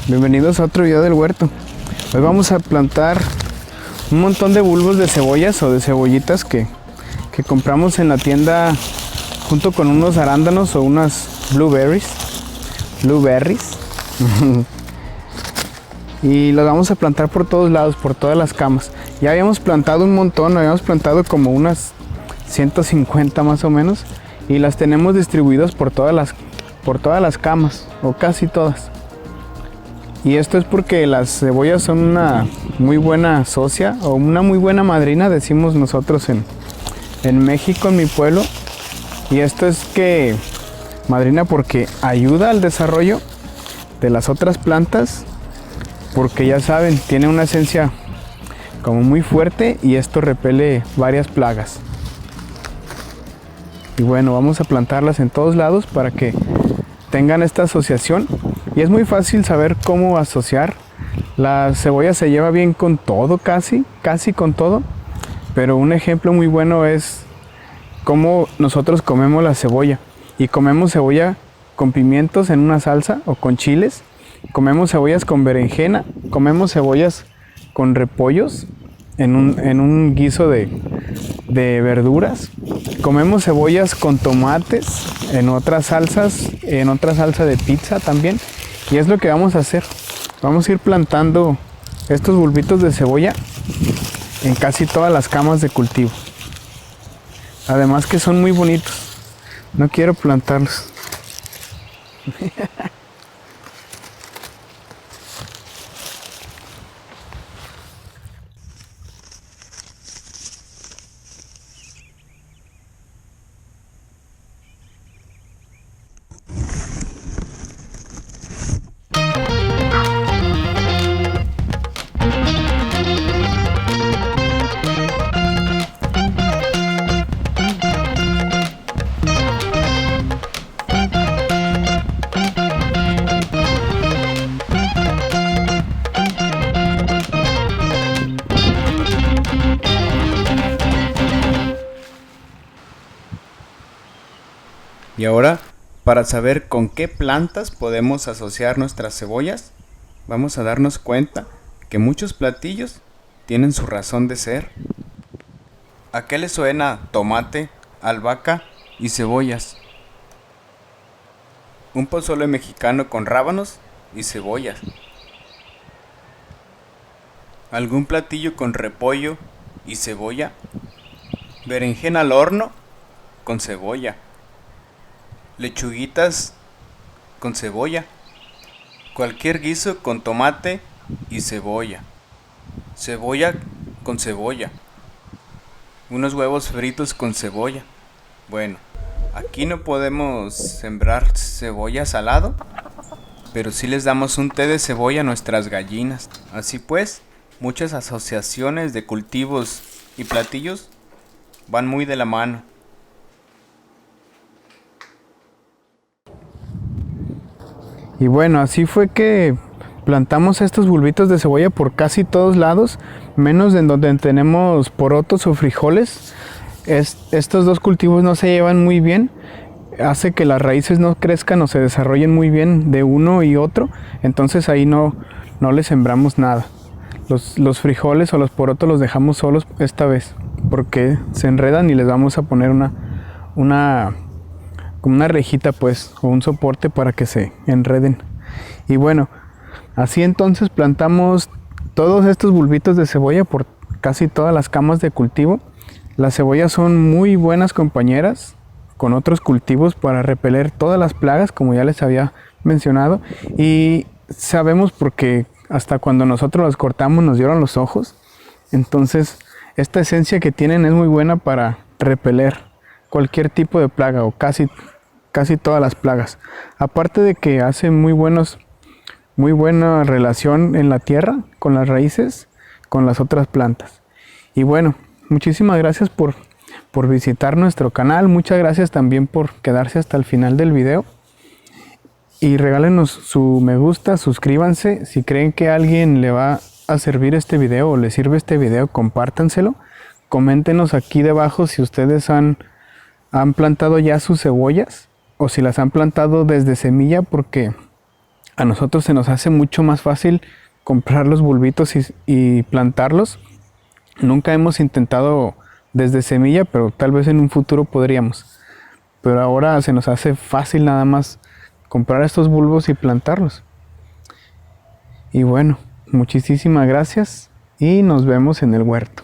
Bienvenidos a otro video del huerto. Hoy vamos a plantar un montón de bulbos de cebollas o de cebollitas que compramos en la tienda junto con unos arándanos o unas blueberries. Y los vamos a plantar por todos lados, por todas las camas. Ya habíamos plantado un montón, habíamos plantado como unas 150 más o menos, y las tenemos distribuidas por todas las camas, o casi todas. Y esto es porque las cebollas son una muy buena socia o una muy buena madrina, decimos nosotros en México, en mi pueblo. Y esto es que madrina porque ayuda al desarrollo de las otras plantas, porque ya saben, tiene una esencia como muy fuerte y esto repele varias plagas. Y bueno, vamos a plantarlas en todos lados para que tengan esta asociación. Y es muy fácil saber cómo asociar. La cebolla se lleva bien con todo, casi con todo. Pero un ejemplo muy bueno es cómo nosotros comemos la cebolla. Y comemos cebolla con pimientos en una salsa o con chiles. Comemos cebollas con berenjena. Comemos cebollas con repollos en un guiso de verduras. Comemos cebollas con tomates en otras salsas, en otra salsa de pizza también. Y es lo que vamos a hacer. Vamos a ir plantando estos bulbitos de cebolla en casi todas las camas de cultivo. Además que son muy bonitos. No quiero plantarlos. Y ahora, para saber con qué plantas podemos asociar nuestras cebollas, vamos a darnos cuenta que muchos platillos tienen su razón de ser. ¿A qué le suena tomate, albahaca y cebollas? Un pozole mexicano con rábanos y cebollas. ¿Algún platillo con repollo y cebolla? Berenjena al horno con cebolla. Lechuguitas con cebolla. Cualquier guiso con tomate y cebolla. Cebolla con cebolla. Unos huevos fritos con cebolla. Bueno, aquí no podemos sembrar cebollas al lado, pero sí les damos un té de cebolla a nuestras gallinas. Así pues, muchas asociaciones de cultivos y platillos van muy de la mano. Y bueno, así fue que plantamos estos bulbitos de cebolla por casi todos lados, menos en donde tenemos porotos o frijoles. Estos dos cultivos no se llevan muy bien, hace que las raíces no crezcan o se desarrollen muy bien de uno y otro, entonces ahí no le sembramos nada. Los frijoles o los porotos los dejamos solos esta vez, porque se enredan y les vamos a poner como una rejita pues, o un soporte para que se enreden. Y bueno, Así entonces plantamos todos estos bulbitos de cebolla por casi todas las camas de cultivo. Las cebollas son muy buenas compañeras con otros cultivos para repeler todas las plagas, como ya les había mencionado. Y sabemos porque hasta cuando nosotros las cortamos nos dieron los ojos. Entonces, esta esencia que tienen es muy buena para repeler cualquier tipo de plaga o casi todas las plagas. Aparte de que hace muy buena relación en la tierra con las raíces, con las otras plantas. Y bueno, muchísimas gracias por visitar nuestro canal. Muchas gracias también por quedarse hasta el final del video. Y regálenos su me gusta, suscríbanse. Si creen que a alguien le va a servir este video o le sirve este video, compártanselo. Coméntenos aquí debajo si ustedes han plantado ya sus cebollas o si las han plantado desde semilla, porque a nosotros se nos hace mucho más fácil comprar los bulbitos y plantarlos. Nunca hemos intentado desde semilla, pero tal vez en un futuro podríamos. Pero ahora se nos hace fácil nada más comprar estos bulbos y plantarlos. Y bueno, muchísimas gracias y nos vemos en el huerto.